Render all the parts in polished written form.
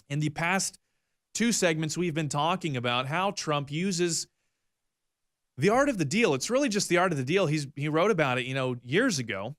In the past two segments, we've been talking about how Trump uses the art of the deal. It's really just the art of the deal. He wrote about it, years ago,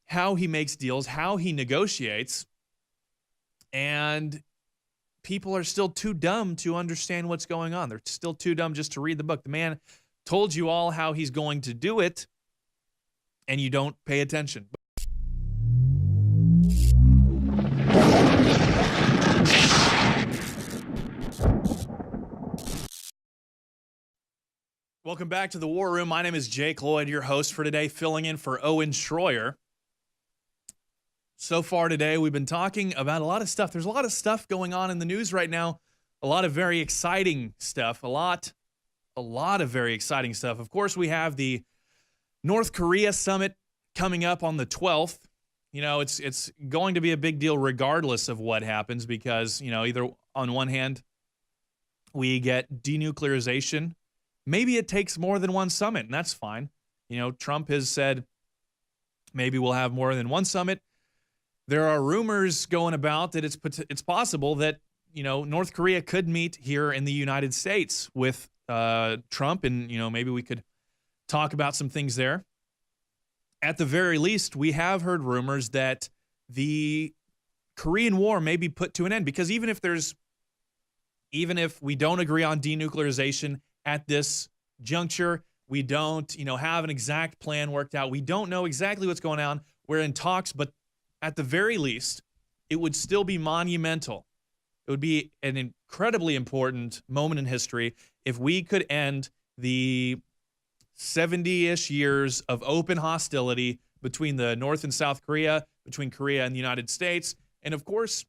how he makes deals, how he negotiates, and people are still too dumb to understand what's going on. They're still too dumb just to read the book. The man told you all how he's going to do it, and you don't pay attention. Welcome back to the War Room. My name is Jake Lloyd, your host for today, filling in for Owen Schroyer. So far today, we've been talking about a lot of stuff. There's a lot of stuff going on in the news right now. A lot of very exciting stuff. A lot of very exciting stuff. Of course, we have the North Korea summit coming up on the 12th. It's going to be a big deal regardless of what happens because, either on one hand, we get denuclearization. Maybe it takes more than one summit, and that's fine. Trump has said maybe we'll have more than one summit. There are rumors going about that it's possible that, North Korea could meet here in the United States with Trump, and, maybe we could talk about some things there. At the very least, we have heard rumors that the Korean War may be put to an end because even if we don't agree on denuclearization at this juncture, we don't, have an exact plan worked out. We don't know exactly what's going on. We're in talks, but at the very least, it would still be monumental. It would be an incredibly important moment in history if we could end the 70-ish years of open hostility between the North and South Korea, between Korea and the United States. And of course,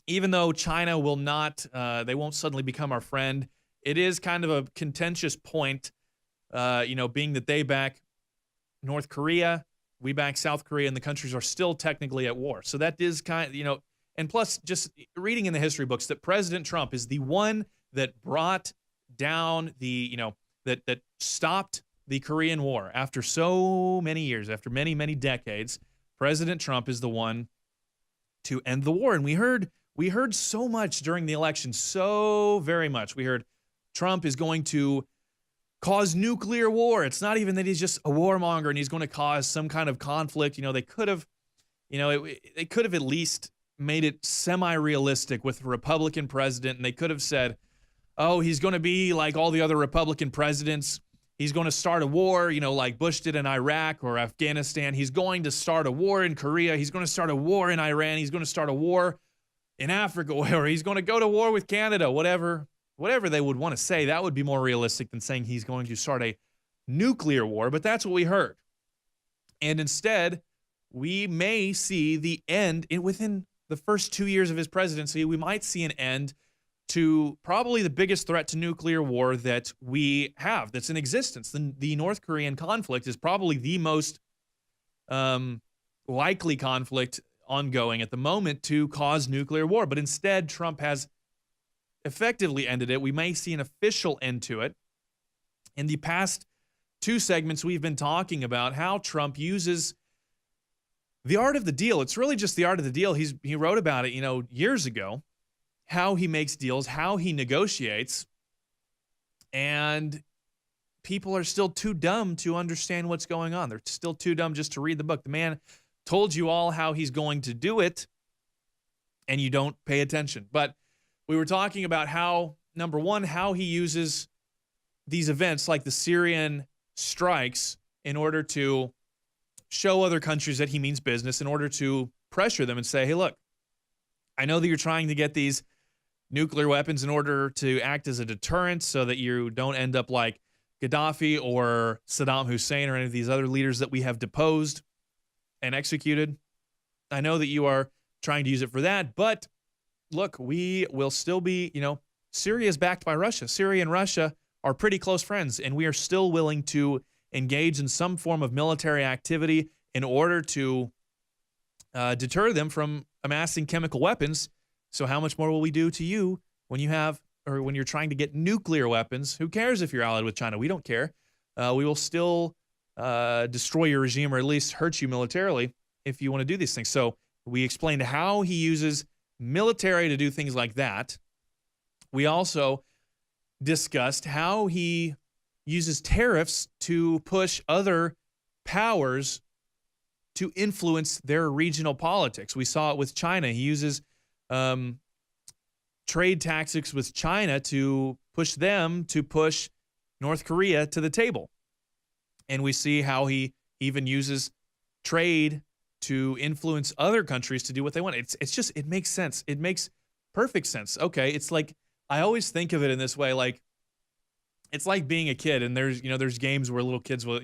even though China will not, they won't suddenly become our friend, it is kind of a contentious point, being that they back North Korea, we back South Korea, and the countries are still technically at war. So that is and plus just reading in the history books that President Trump is the one that brought down that stopped the Korean War after so many years, after many, many decades. President Trump is the one to end the war. And we heard so much during the election, so very much. We heard Trump is going to cause nuclear war. It's not even that he's just a warmonger and he's going to cause some kind of conflict. They could have, they could have at least made it semi-realistic with a Republican president, and they could have said, oh, he's going to be like all the other Republican presidents. He's going to start a war, like Bush did in Iraq or Afghanistan. He's going to start a war in Korea. He's going to start a war in Iran. He's going to start a war in Africa, or he's going to go to war with Canada, whatever they would want to say. That would be more realistic than saying he's going to start a nuclear war, but that's what we heard. And instead, we may see the end within the first 2 years of his presidency. We might see an end to probably the biggest threat to nuclear war that we have, that's in existence. The North Korean conflict is probably the most likely conflict ongoing at the moment to cause nuclear war. But instead, Trump has effectively ended it. We may see an official end to it. In the past two segments, we've been talking about how Trump uses the art of the deal. It's really just the art of the deal. He wrote about it, years ago, how he makes deals, how he negotiates, and people are still too dumb to understand what's going on. They're still too dumb just to read the book. The man told you all how he's going to do it, and you don't pay attention. But we were talking about how, number one, how he uses these events like the Syrian strikes in order to show other countries that he means business, in order to pressure them and say, hey, look, I know that you're trying to get these nuclear weapons in order to act as a deterrent so that you don't end up like Gaddafi or Saddam Hussein or any of these other leaders that we have deposed and executed. I know that you are trying to use it for that, but look, we will still be, Syria is backed by Russia. Syria and Russia are pretty close friends, and we are still willing to engage in some form of military activity in order to deter them from amassing chemical weapons. So how much more will we do to you when you're trying to get nuclear weapons? Who cares if you're allied with China? We don't care. We will still destroy your regime, or at least hurt you militarily if you want to do these things. So we explained how he uses military to do things like that. We also discussed how he uses tariffs to push other powers to influence their regional politics. We saw it with China. He uses trade tactics with China to push them to push North Korea to the table. And we see how he even uses trade to influence other countries to do what they want. It's just, it makes sense. It makes perfect sense. Okay, it's like, I always think of it in this way, like, it's like being a kid, and there's games where little kids will,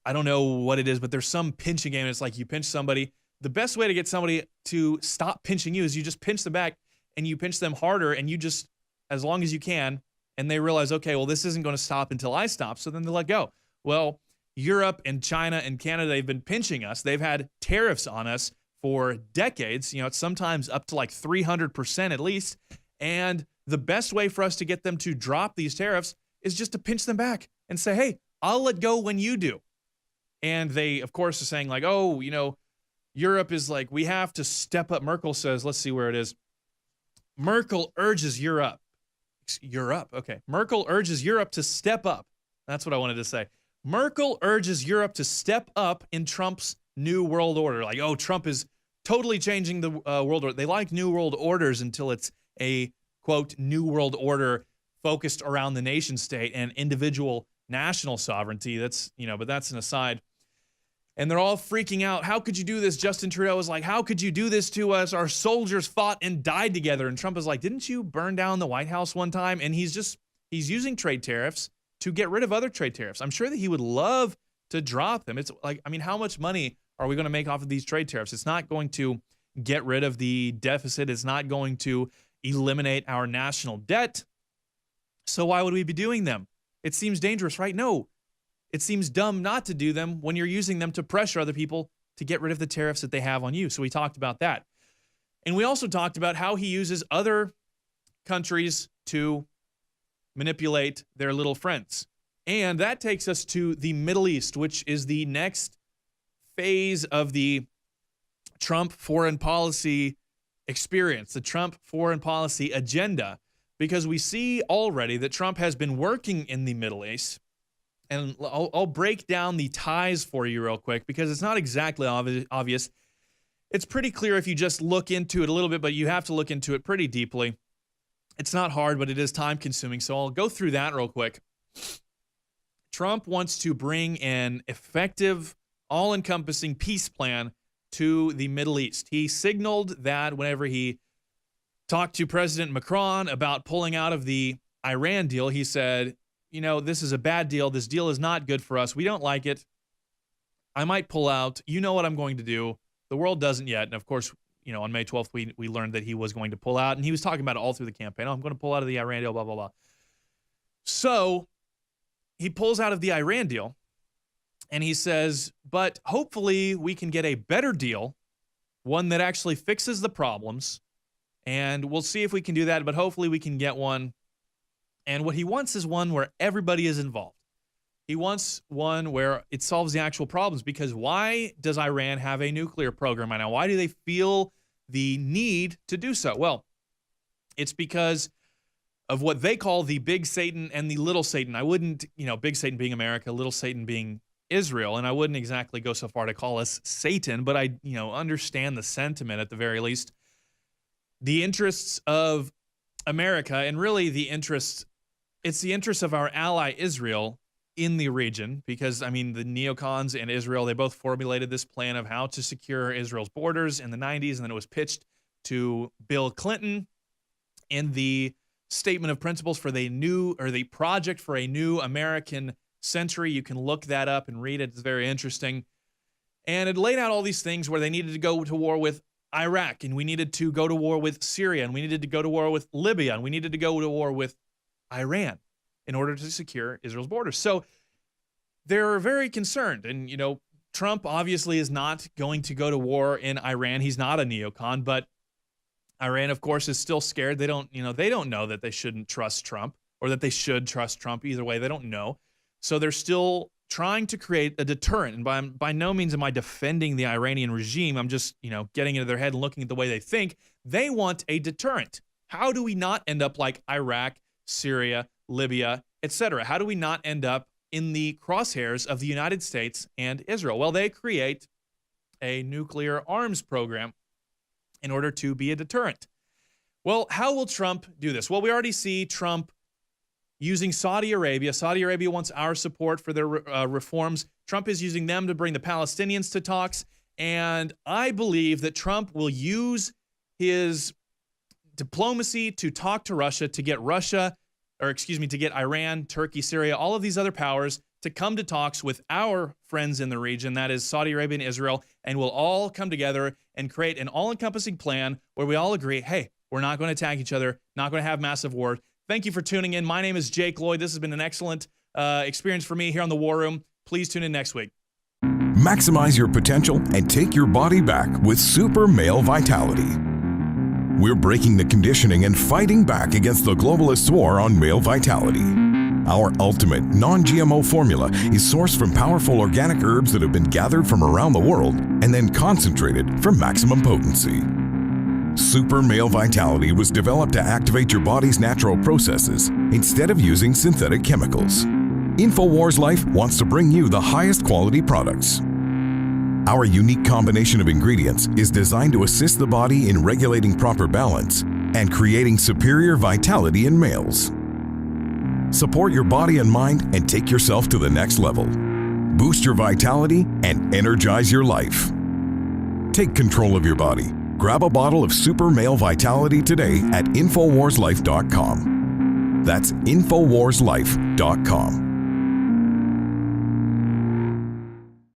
I don't know what it is, but there's some pinching game, and it's like you pinch somebody. The best way to get somebody to stop pinching you is you just pinch them back, and you pinch them harder, and you just, as long as you can, and they realize, okay, well, this isn't going to stop until I stop, so then they let go. Well, Europe and China and Canada, they've been pinching us. They've had tariffs on us for decades. It's sometimes up to like 300% at least. And the best way for us to get them to drop these tariffs is just to pinch them back and say, hey, I'll let go when you do. And they, of course, are saying like, oh, Europe is like, we have to step up. Merkel says, let's see where it is. Merkel urges Europe. Okay. Merkel urges Europe to step up. That's what I wanted to say. Merkel urges Europe to step up in Trump's new world order. Like, oh, Trump is totally changing the world order. They like new world orders until it's a, quote, new world order focused around the nation state and individual national sovereignty. That's, but that's an aside. And they're all freaking out. How could you do this? Justin Trudeau was like, how could you do this to us? Our soldiers fought and died together. And Trump is like, didn't you burn down the White House one time? And he's using trade tariffs to get rid of other trade tariffs. I'm sure that he would love to drop them. It's like, how much money are we going to make off of these trade tariffs? It's not going to get rid of the deficit. It's not going to eliminate our national debt. So why would we be doing them? It seems dangerous, right? No. It seems dumb not to do them when you're using them to pressure other people to get rid of the tariffs that they have on you. So we talked about that. And we also talked about how he uses other countries to manipulate their little friends. And that takes us to the Middle East, which is the next phase of the Trump foreign policy experience, the Trump foreign policy agenda, because we see already that Trump has been working in the Middle East. And I'll break down the ties for you real quick because it's not exactly obvious. It's pretty clear if you just look into it a little bit, but you have to look into it pretty deeply. It's not hard, but it is time consuming. So I'll go through that real quick. Trump wants to bring an effective, all-encompassing peace plan to the Middle East. He signaled that whenever he talked to President Macron about pulling out of the Iran deal, he said, this is a bad deal. This deal is not good for us. We don't like it. I might pull out. You know what I'm going to do. The world doesn't yet. And of course, on May 12th, we learned that he was going to pull out. And he was talking about it all through the campaign. Oh, I'm going to pull out of the Iran deal, blah, blah, blah. So he pulls out of the Iran deal. And he says, but hopefully we can get a better deal, one that actually fixes the problems. And we'll see if we can do that. But hopefully we can get one. And what he wants is one where everybody is involved. He wants one where it solves the actual problems, because why does Iran have a nuclear program right now? Why do they feel the need to do so? Well, it's because of what they call the big Satan and the little Satan. I wouldn't, big Satan being America, little Satan being Israel, and I wouldn't exactly go so far to call us Satan, but I, understand the sentiment at the very least. The interests of America, and really it's the interests of our ally Israel in the region, because, the neocons and Israel, they both formulated this plan of how to secure Israel's borders in the 90s, and then it was pitched to Bill Clinton in the statement of principles for the project for a new American century. You can look that up and read it. It's very interesting. And it laid out all these things where they needed to go to war with Iraq, and we needed to go to war with Syria, and we needed to go to war with Libya, and we needed to go to war with Iran in order to secure Israel's borders. So they're very concerned. And, Trump obviously is not going to go to war in Iran. He's not a neocon, but Iran, of course, is still scared. They don't know that they shouldn't trust Trump, or that they should trust Trump. Either way, they don't know. So they're still trying to create a deterrent. And by no means am I defending the Iranian regime. I'm just, getting into their head and looking at the way they think. They want a deterrent. How do we not end up like Iraq, Syria, Libya, etc.? How do we not end up in the crosshairs of the United States and Israel? Well, they create a nuclear arms program in order to be a deterrent. Well, how will Trump do this? Well, we already see Trump using Saudi Arabia. Saudi Arabia wants our support for their reforms. Trump is using them to bring the Palestinians to talks. And I believe that Trump will use his diplomacy to talk to Russia, to get Iran, Turkey, Syria, all of these other powers to come to talks with our friends in the region, that is Saudi Arabia and Israel, and we'll all come together and create an all-encompassing plan where we all agree, hey, we're not going to attack each other, not going to have massive war. Thank you for tuning in. My name is Jake Lloyd. This has been an excellent experience for me here on The War Room. Please tune in next week. Maximize your potential and take your body back with Super Male Vitality. We're breaking the conditioning and fighting back against the globalists' war on male vitality. Our ultimate non-GMO formula is sourced from powerful organic herbs that have been gathered from around the world and then concentrated for maximum potency. Super Male Vitality was developed to activate your body's natural processes instead of using synthetic chemicals. InfoWars Life wants to bring you the highest quality products. Our unique combination of ingredients is designed to assist the body in regulating proper balance and creating superior vitality in males. Support your body and mind and take yourself to the next level. Boost your vitality and energize your life. Take control of your body. Grab a bottle of Super Male Vitality today at InfoWarsLife.com. That's InfoWarsLife.com.